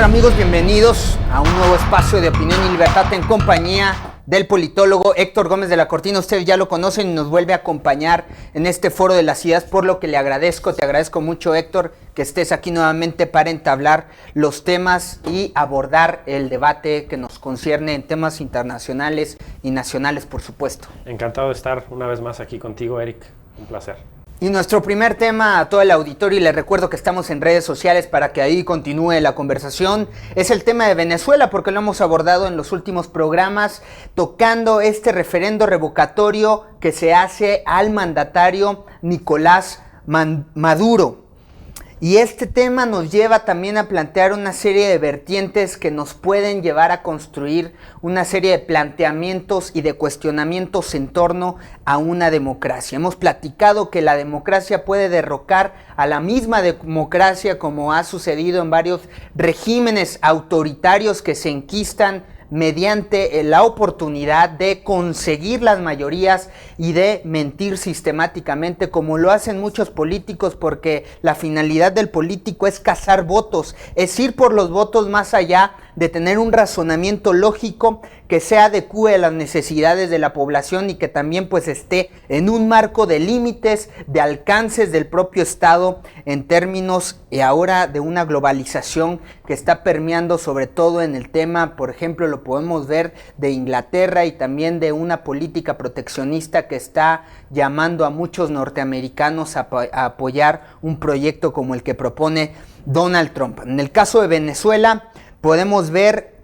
Amigos, bienvenidos a un nuevo espacio de opinión y libertad en compañía del politólogo Héctor Gómez de la Cortina. Ustedes ya lo conocen y nos vuelve a acompañar en este foro de las ideas, por lo que le agradezco, te agradezco mucho, Héctor, que estés aquí nuevamente para entablar los temas y abordar el debate que nos concierne en temas internacionales y nacionales, por supuesto. Encantado de estar una vez más aquí contigo, Eric, un placer. Y nuestro primer tema a todo el auditorio, y les recuerdo que estamos en redes sociales para que ahí continúe la conversación, es el tema de Venezuela, porque lo hemos abordado en los últimos programas, tocando este referendo revocatorio que se hace al mandatario Nicolás Maduro. Y este tema nos lleva también a plantear una serie de vertientes que nos pueden llevar a construir una serie de planteamientos y de cuestionamientos en torno a una democracia. Hemos platicado que la democracia puede derrocar a la misma democracia, como ha sucedido en varios regímenes autoritarios que se enquistan mediante la oportunidad de conseguir las mayorías y de mentir sistemáticamente, como lo hacen muchos políticos, porque la finalidad del político es cazar votos, es ir por los votos más allá de tener un razonamiento lógico que se adecue a las necesidades de la población y que también pues esté en un marco de límites, de alcances del propio Estado, en términos y ahora de una globalización que está permeando sobre todo en el tema, por ejemplo, lo podemos ver de Inglaterra, y también de una política proteccionista que está llamando a muchos norteamericanos a apoyar un proyecto como el que propone Donald Trump. En el caso de Venezuela podemos ver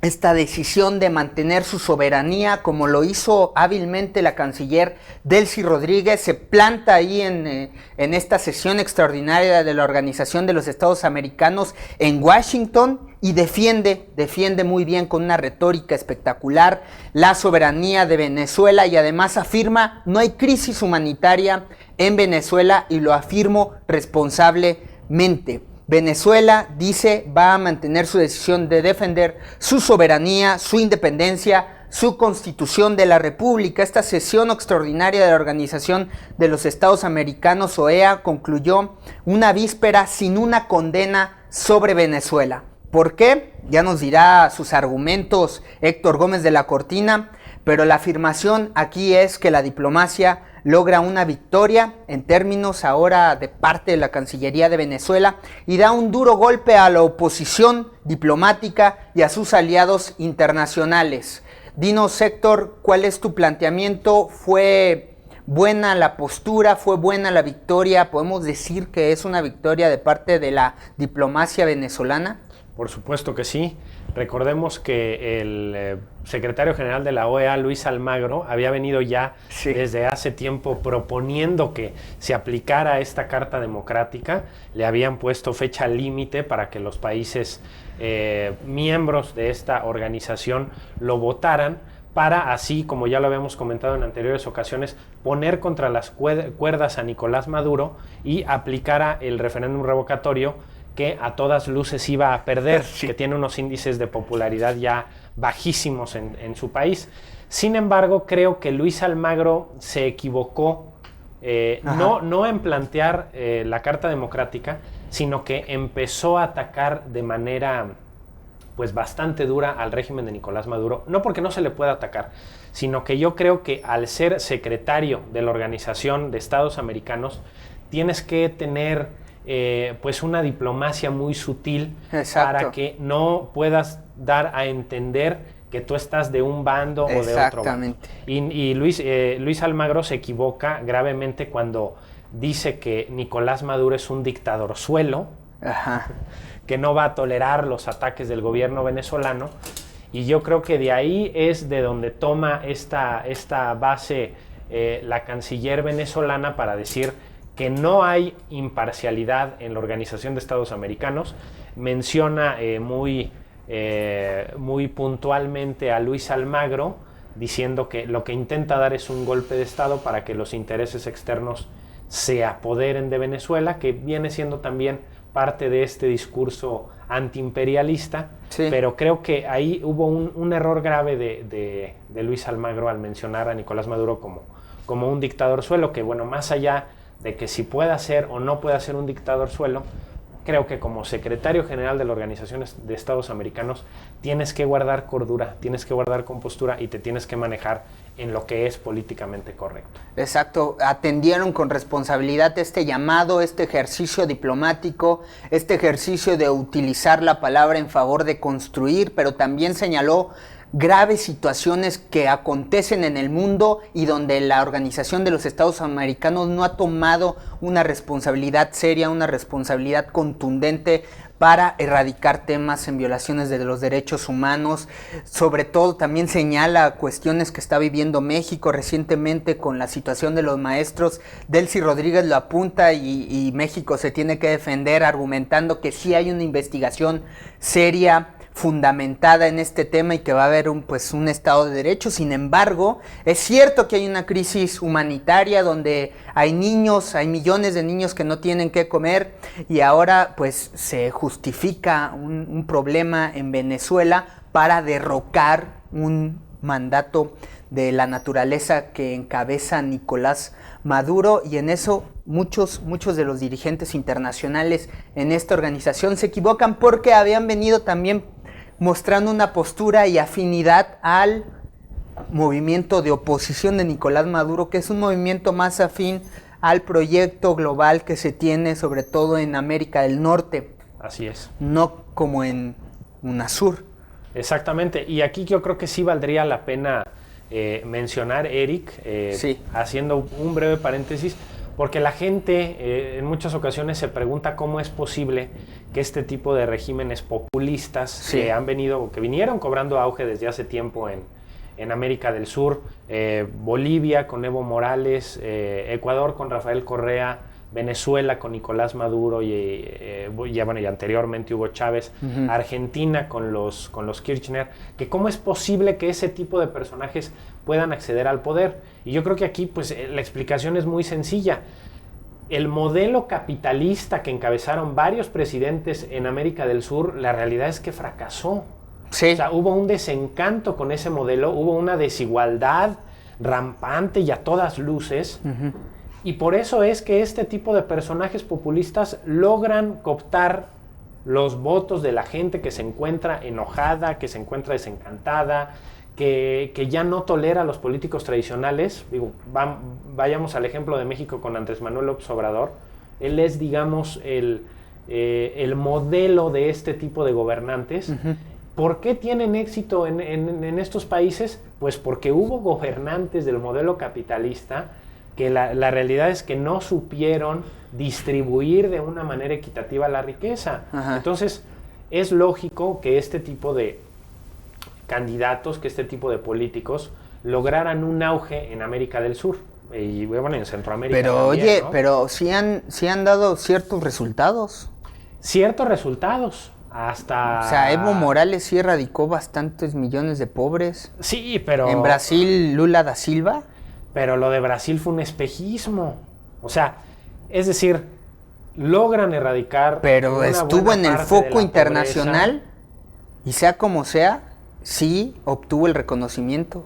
esta decisión de mantener su soberanía, como lo hizo hábilmente la canciller Delcy Rodríguez. Se planta ahí en esta sesión extraordinaria de la Organización de los Estados Americanos en Washington y defiende muy bien, con una retórica espectacular, la soberanía de Venezuela, y además afirma: no hay crisis humanitaria en Venezuela, y lo afirmo responsablemente. Venezuela, dice, va a mantener su decisión de defender su soberanía, su independencia, su constitución de la república. Esta sesión extraordinaria de la Organización de los Estados Americanos, OEA, concluyó una víspera sin una condena sobre Venezuela. ¿Por qué? Ya nos dirá sus argumentos Héctor Gómez de la Cortina, pero la afirmación aquí es que la diplomacia logra una victoria en términos ahora de parte de la Cancillería de Venezuela, y da un duro golpe a la oposición diplomática y a sus aliados internacionales. Dinos, Héctor, ¿cuál es tu planteamiento? ¿Fue buena la postura? ¿Fue buena la victoria? ¿Podemos decir que es una victoria de parte de la diplomacia venezolana? Por supuesto que sí. Recordemos que el secretario general de la OEA, Luis Almagro, había venido ya desde hace tiempo proponiendo que se aplicara esta Carta Democrática. Le habían puesto fecha límite para que los países miembros de esta organización lo votaran, para así, como ya lo habíamos comentado en anteriores ocasiones, poner contra las cuerdas a Nicolás Maduro y aplicara el referéndum revocatorio, que a todas luces iba a perder, que tiene unos índices de popularidad ya bajísimos en su país. Sin embargo, creo que Luis Almagro se equivocó, no en plantear la Carta Democrática, sino que empezó a atacar de manera pues bastante dura al régimen de Nicolás Maduro, no porque no se le pueda atacar, sino que yo creo que al ser secretario de la Organización de Estados Americanos, tienes que tener pues una diplomacia muy sutil. Exacto. Para que no puedas dar a entender que tú estás de un bando o de otro bando. Y Luis Almagro se equivoca gravemente cuando dice que Nicolás Maduro es un dictadorzuelo. Ajá. que no va a tolerar los ataques del gobierno venezolano. Y yo creo que de ahí es de donde toma esta base la canciller venezolana para decir que no hay imparcialidad en la Organización de Estados Americanos. Menciona muy puntualmente a Luis Almagro, diciendo que lo que intenta dar es un golpe de Estado para que los intereses externos se apoderen de Venezuela, que viene siendo también parte de este discurso antiimperialista, sí. Pero creo que ahí hubo un error grave de Luis Almagro al mencionar a Nicolás Maduro como un dictador suelo, que bueno, más allá de que si pueda ser o no pueda ser un dictador suelo, creo que como secretario general de la Organización de Estados Americanos tienes que guardar cordura, tienes que guardar compostura y te tienes que manejar en lo que es políticamente correcto. Exacto, atendieron con responsabilidad este llamado, este ejercicio diplomático, este ejercicio de utilizar la palabra en favor de construir, pero también señaló graves situaciones que acontecen en el mundo y donde la Organización de los Estados Americanos no ha tomado una responsabilidad seria, una responsabilidad contundente para erradicar temas en violaciones de los derechos humanos. Sobre todo también señala cuestiones que está viviendo México recientemente con la situación de los maestros. Delcy Rodríguez lo apunta y México se tiene que defender argumentando que sí hay una investigación seria, fundamentada en este tema y que va a haber un Estado de Derecho. Sin embargo, es cierto que hay una crisis humanitaria donde hay niños, hay millones de niños que no tienen qué comer y ahora pues se justifica un problema en Venezuela para derrocar un mandato de la naturaleza que encabeza Nicolás Maduro, y en eso muchos de los dirigentes internacionales en esta organización se equivocan porque habían venido también mostrando una postura y afinidad al movimiento de oposición de Nicolás Maduro, que es un movimiento más afín al proyecto global que se tiene sobre todo en América del Norte. Así es. No como en UNASUR. Exactamente, y aquí yo creo que sí valdría la pena mencionar, Eric, sí, haciendo un breve paréntesis, porque la gente en muchas ocasiones se pregunta cómo es posible que este tipo de regímenes populistas sí, que vinieron cobrando auge desde hace tiempo en América del Sur, Bolivia con Evo Morales, Ecuador con Rafael Correa, Venezuela con Nicolás Maduro y anteriormente Hugo Chávez, uh-huh, Argentina con los Kirchner, que cómo es posible que ese tipo de personajes puedan acceder al poder. Y yo creo que aquí la explicación es muy sencilla. El modelo capitalista que encabezaron varios presidentes en América del Sur, la realidad es que fracasó. Sí. O sea, hubo un desencanto con ese modelo, hubo una desigualdad rampante y a todas luces, uh-huh, y por eso es que este tipo de personajes populistas logran cooptar los votos de la gente que se encuentra enojada, que se encuentra desencantada, que ya no tolera a los políticos tradicionales. Vayamos al ejemplo de México con Andrés Manuel López Obrador. Él es, digamos, el modelo de este tipo de gobernantes. Uh-huh. ¿Por qué tienen éxito en estos países? Pues porque hubo gobernantes del modelo capitalista que la realidad es que no supieron distribuir de una manera equitativa la riqueza. Ajá. Entonces, es lógico que este tipo de candidatos, que este tipo de políticos lograran un auge en América del Sur y en Centroamérica. Pero también, oye, ¿no? pero sí han dado ciertos resultados. Ciertos resultados. Hasta... O sea, Evo Morales sí erradicó bastantes millones de pobres. Sí, pero... En Brasil, Lula da Silva. Pero lo de Brasil fue un espejismo. O sea, es decir, logran erradicar... Pero estuvo en el foco internacional y sea como sea, sí obtuvo el reconocimiento.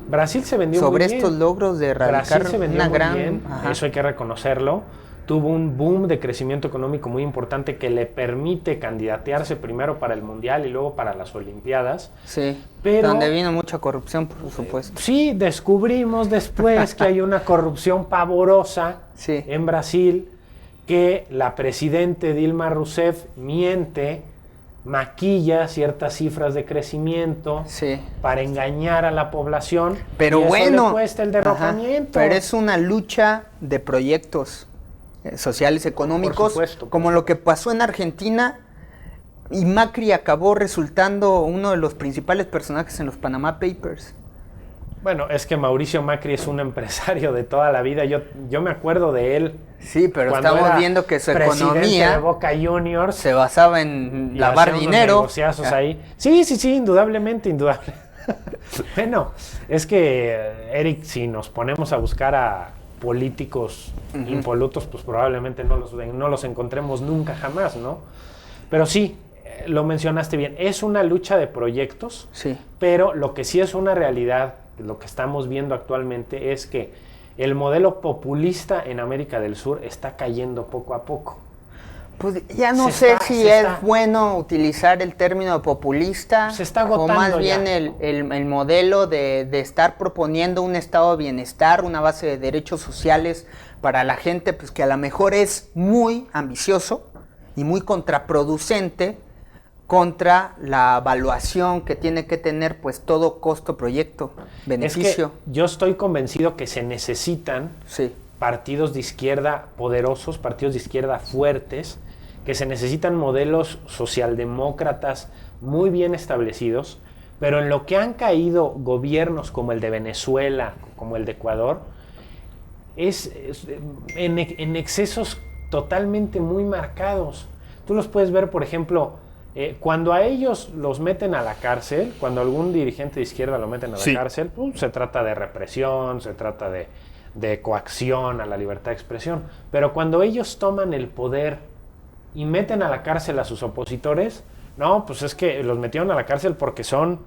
Brasil se vendió sobre muy bien. Estos logros de erradicar una gran... Bien. Eso hay que reconocerlo. Tuvo un boom de crecimiento económico muy importante que le permite candidatearse primero para el Mundial y luego para las Olimpiadas. Sí, pero donde vino mucha corrupción, por supuesto. Sí, descubrimos después que hay una corrupción pavorosa, sí, en Brasil, que la presidente Dilma Rousseff miente, maquilla ciertas cifras de crecimiento, sí, para engañar a la población. Pero y eso bueno, le cuesta el derrocamiento. Pero es una lucha de proyectos sociales, económicos, como lo que pasó en Argentina, Y Macri acabó resultando uno de los principales personajes en los Panama Papers. Bueno, es que Mauricio Macri es un empresario de toda la vida. Yo me acuerdo de él. Sí, pero estamos viendo que su economía de Boca Juniors se basaba en lavar dinero. Ahí. Sí, indudablemente. Bueno, es que, Eric, si nos ponemos a buscar a políticos impolutos, pues probablemente no los encontremos nunca jamás, ¿no? Pero sí, lo mencionaste bien, es una lucha de proyectos, sí. Pero lo que sí es una realidad, lo que estamos viendo actualmente es que el modelo populista en América del Sur está cayendo poco a poco. Pues ya no sé si es bueno utilizar el término populista, se está agotando, o más bien el modelo de estar proponiendo un estado de bienestar, una base de derechos sociales para la gente, pues que a lo mejor es muy ambicioso y muy contraproducente contra la evaluación que tiene que tener pues todo costo, proyecto, beneficio. Es que yo estoy convencido que se necesitan partidos de izquierda poderosos, partidos de izquierda fuertes, que se necesitan modelos socialdemócratas muy bien establecidos, pero en lo que han caído gobiernos como el de Venezuela, como el de Ecuador, es en excesos totalmente muy marcados. Tú los puedes ver, por ejemplo, cuando a ellos los meten a la cárcel, cuando algún dirigente de izquierda lo meten a la cárcel, se trata de represión, se trata de coacción a la libertad de expresión. Pero cuando ellos toman el poder y meten a la cárcel a sus opositores, no, pues es que los metieron a la cárcel porque son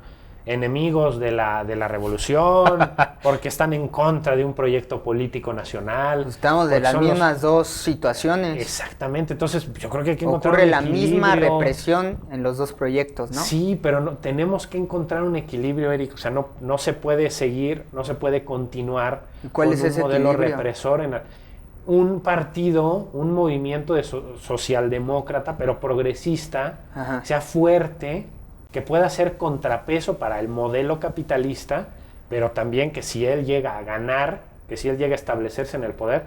enemigos de la revolución, porque están en contra de un proyecto político nacional. Estamos de las mismas dos situaciones. Exactamente, entonces yo creo que hay que encontrar ocurre la misma represión en los dos proyectos, ¿no? Sí, pero tenemos que encontrar un equilibrio, Eric, o sea, no se puede seguir, no se puede continuar con un modelo represor en un partido, un movimiento de socialdemócrata, pero progresista, sea fuerte, que pueda ser contrapeso para el modelo capitalista, pero también que si él llega a ganar, que si él llega a establecerse en el poder,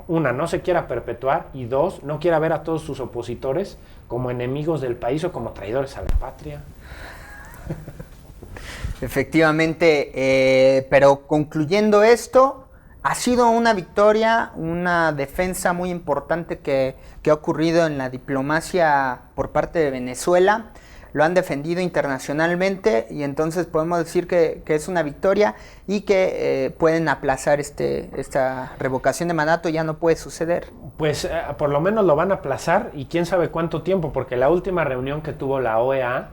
una, no se quiera perpetuar, y dos, no quiera ver a todos sus opositores como enemigos del país o como traidores a la patria. Efectivamente, pero concluyendo esto, ha sido una victoria, una defensa muy importante que ha ocurrido en la diplomacia por parte de Venezuela. Lo han defendido internacionalmente y entonces podemos decir que es una victoria y que pueden aplazar esta revocación de mandato, ya no puede suceder. Pues por lo menos lo van a aplazar y quién sabe cuánto tiempo, porque la última reunión que tuvo la OEA...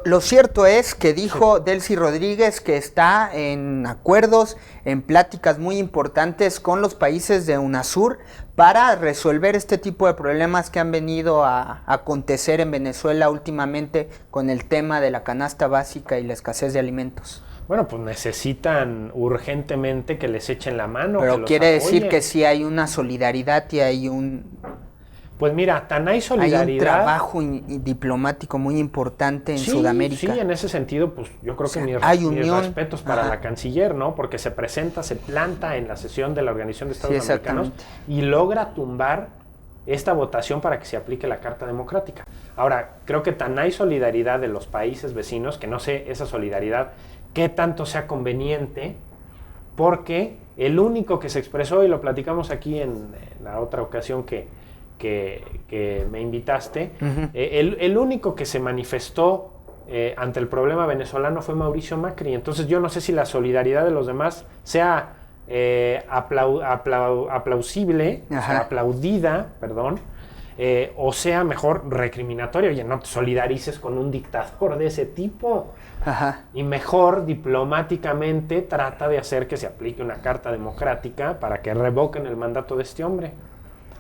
Lo cierto es que dijo Delcy Rodríguez que está en acuerdos, en pláticas muy importantes con los países de UNASUR para resolver este tipo de problemas que han venido a acontecer en Venezuela últimamente con el tema de la canasta básica y la escasez de alimentos. Bueno, pues necesitan urgentemente que les echen la mano. Pero quiere decir que sí hay una solidaridad y hay Pues mira, tan hay solidaridad. Hay un trabajo diplomático muy importante en Sudamérica. Sí, en ese sentido, pues yo creo que mis respetos para la canciller, ¿no? Porque se planta en la sesión de la Organización de Estados Americanos y logra tumbar esta votación para que se aplique la Carta Democrática. Ahora, creo que tan hay solidaridad de los países vecinos, que no sé esa solidaridad qué tanto sea conveniente, porque el único que se expresó, y lo platicamos aquí en la otra ocasión que me invitaste, el único que se manifestó ante el problema venezolano fue Mauricio Macri. Entonces yo no sé si la solidaridad de los demás sea aplausible, o sea, aplaudida, perdón, o sea mejor recriminatoria. Oye, no te solidarices con un dictador de ese tipo. Y mejor diplomáticamente trata de hacer que se aplique una carta democrática para que revoquen el mandato de este hombre.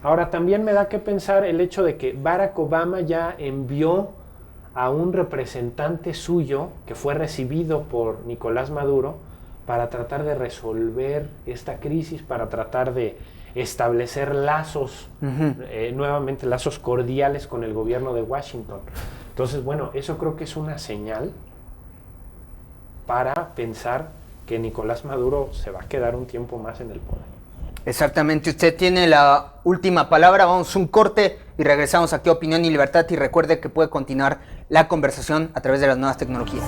Ahora, también me da que pensar el hecho de que Barack Obama ya envió a un representante suyo que fue recibido por Nicolás Maduro para tratar de resolver esta crisis, para tratar de establecer lazos, nuevamente lazos cordiales con el gobierno de Washington. Entonces, bueno, eso creo que es una señal para pensar que Nicolás Maduro se va a quedar un tiempo más en el poder. Exactamente, usted tiene la última palabra. Vamos a un corte y regresamos aquí a Opinión y Libertad. Y recuerde que puede continuar la conversación a través de las nuevas tecnologías.